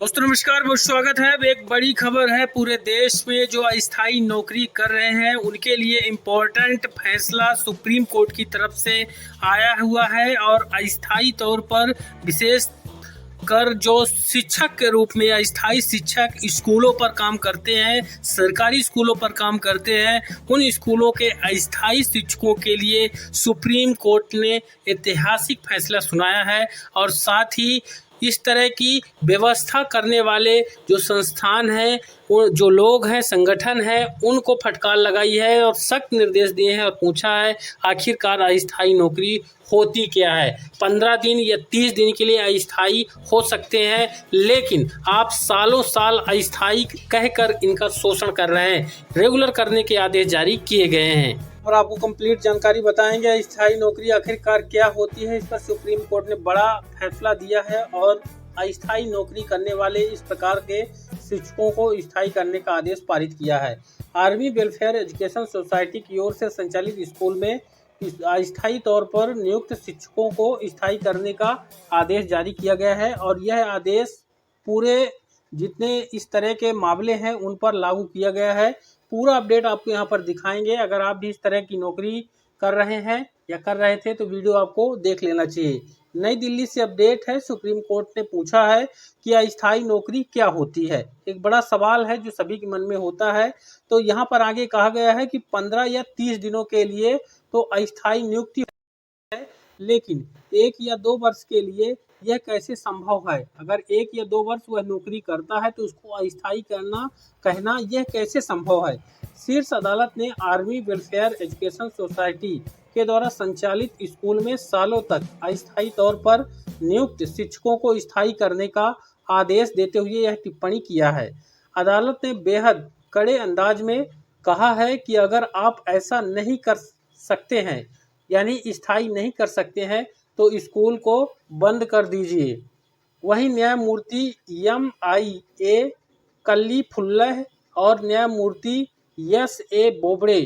दोस्तों नमस्कार, बहुत स्वागत है। अब एक बड़ी खबर है, पूरे देश में जो अस्थायी नौकरी कर रहे हैं उनके लिए इम्पोर्टेंट फैसला सुप्रीम कोर्ट की तरफ से आया हुआ है। और अस्थायी तौर पर विशेष कर जो शिक्षक के रूप में अस्थायी शिक्षक स्कूलों पर काम करते हैं, सरकारी स्कूलों पर काम करते हैं, उन स्कूलों के अस्थायी शिक्षकों के लिए सुप्रीम कोर्ट ने ऐतिहासिक फैसला सुनाया है। और साथ ही इस तरह की व्यवस्था करने वाले जो संस्थान हैं, वो जो लोग हैं, संगठन हैं, उनको फटकार लगाई है और सख्त निर्देश दिए हैं और पूछा है आखिरकार अस्थायी नौकरी होती क्या है। 15 दिन या 30 दिन के लिए अस्थायी हो सकते हैं, लेकिन आप सालों साल अस्थायी कहकर इनका शोषण कर रहे हैं। रेगुलर करने के आदेश जारी किए गए हैं और आपको कंप्लीट जानकारी बताएंगे अस्थायी नौकरी आखिरकार क्या होती है। इस पर सुप्रीम कोर्ट ने बड़ा फैसला दिया है और अस्थायी नौकरी करने वाले इस प्रकार के शिक्षकों को स्थायी करने का आदेश पारित किया है। आर्मी वेलफेयर एजुकेशन सोसाइटी की ओर से संचालित स्कूल में अस्थायी तौर पर नियुक्त शिक्षकों को स्थायी करने का आदेश जारी किया गया है। और यह आदेश पूरे जितने इस तरह के मामले हैं उन पर लागू किया गया है। पूरा अपडेट आपको यहाँ पर दिखाएंगे। अगर आप भी इस तरह की नौकरी कर रहे हैं या कर रहे थे तो वीडियो आपको देख लेना चाहिए। नई दिल्ली से अपडेट है, सुप्रीम कोर्ट ने पूछा है कि अस्थायी नौकरी क्या होती है। एक बड़ा सवाल है जो सभी के मन में होता है। तो यहाँ पर आगे कहा गया है कि 15 या 30 दिनों के लिए तो अस्थायी नियुक्ति है, लेकिन 1 या 2 वर्ष के लिए यह कैसे संभव है। अगर 1 या 2 वर्ष वह नौकरी करता है तो उसको अस्थायी कहना यह कैसे संभव है। शीर्ष अदालत ने आर्मी वेलफेयर एजुकेशन सोसाइटी के द्वारा संचालित स्कूल में सालों तक अस्थायी तौर पर नियुक्त शिक्षकों को स्थायी करने का आदेश देते हुए यह टिप्पणी किया है। अदालत ने बेहद कड़े अंदाज में कहा है कि अगर आप ऐसा नहीं कर सकते हैं, यानी स्थायी नहीं कर सकते हैं, तो स्कूल को बंद कर दीजिए। वहीं न्यायमूर्ति MIA कल्लीफुल्लह और न्यायमूर्ति SA बोबड़े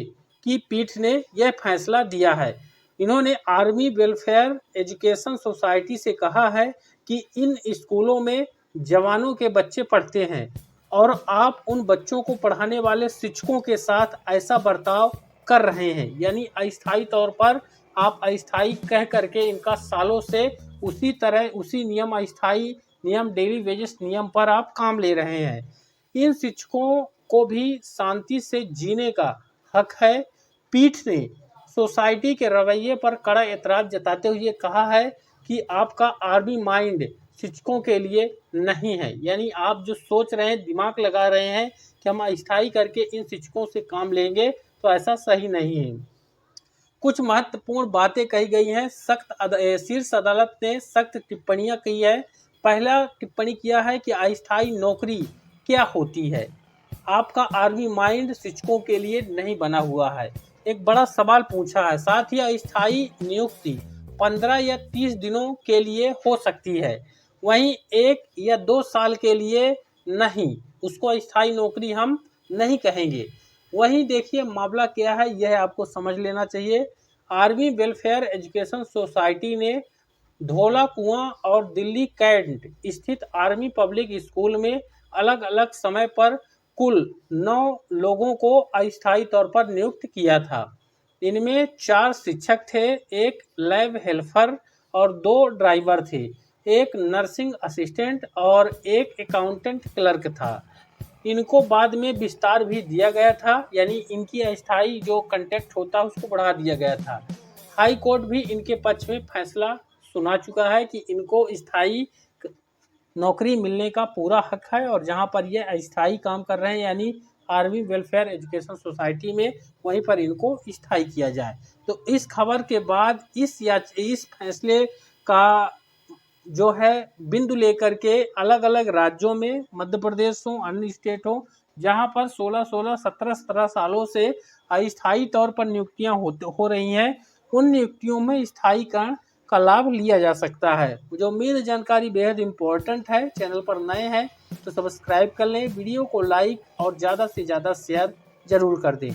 की पीठ ने यह फैसला दिया है। इन्होंने आर्मी वेलफेयर एजुकेशन सोसाइटी से कहा है कि इन स्कूलों में जवानों के बच्चे पढ़ते हैं और आप उन बच्चों को पढ़ाने वाले शिक्षकों के साथ ऐसा बर्ताव कर रहे हैं, यानी अस्थायी तौर पर आप अस्थायी कह करके इनका सालों से उसी तरह उसी नियम अस्थायी नियम डेली वेजेस नियम पर आप काम ले रहे हैं। इन शिक्षकों को भी शांति से जीने का हक है। पीठ ने सोसाइटी के रवैये पर कड़ा एतराज जताते हुए कहा है कि आपका आर्मी माइंड शिक्षकों के लिए नहीं है, यानी आप जो सोच रहे हैं, दिमाग लगा रहे हैं कि हम अस्थायी करके इन शिक्षकों से काम लेंगे, तो ऐसा सही नहीं है। कुछ महत्वपूर्ण बातें कही गई हैं। शीर्ष अदालत ने सख्त टिप्पणियां की है। पहला टिप्पणी किया है कि अस्थायी नौकरी क्या होती है। आपका आर्मी माइंड शिक्षकों के लिए नहीं बना हुआ है। एक बड़ा सवाल पूछा है। साथ ही अस्थायी नियुक्ति 15 या 30 दिनों के लिए हो सकती है, वहीं 1 या 2 साल के लिए नहीं, उसको अस्थायी नौकरी हम नहीं कहेंगे। वहीं देखिए मामला क्या है, यह आपको समझ लेना चाहिए। आर्मी वेलफेयर एजुकेशन सोसाइटी ने धौला कुआं और दिल्ली कैंट स्थित आर्मी पब्लिक स्कूल में अलग अलग समय पर कुल 9 लोगों को अस्थायी तौर पर नियुक्त किया था। इनमें 4 शिक्षक थे, 1 लैब हेल्पर और 2 ड्राइवर थे, 1 नर्सिंग असिस्टेंट और 1 अकाउंटेंट क्लर्क था। इनको बाद में विस्तार भी दिया गया था, यानी इनकी अस्थायी जो कंट्रैक्ट होता है उसको बढ़ा दिया गया था। हाई कोर्ट भी इनके पक्ष में फैसला सुना चुका है कि इनको स्थायी नौकरी मिलने का पूरा हक है और जहां पर ये अस्थायी काम कर रहे हैं, यानी आर्मी वेलफेयर एजुकेशन सोसाइटी में, वहीं पर इनको स्थायी किया जाए। तो इस खबर के बाद इस फैसले का जो है बिंदु लेकर के अलग अलग राज्यों में, मध्य प्रदेश हो, अन्य स्टेट हो, जहां पर 16-16, 17-17 सालों से अस्थायी तौर पर नियुक्तियां हो रही हैं, उन नियुक्तियों में स्थायीकरण का लाभ लिया जा सकता है। मुझे उम्मीद है जानकारी बेहद इम्पोर्टेंट है। चैनल पर नए हैं तो सब्सक्राइब कर लें, वीडियो को लाइक और ज़्यादा से ज़्यादा शेयर जरूर कर दें।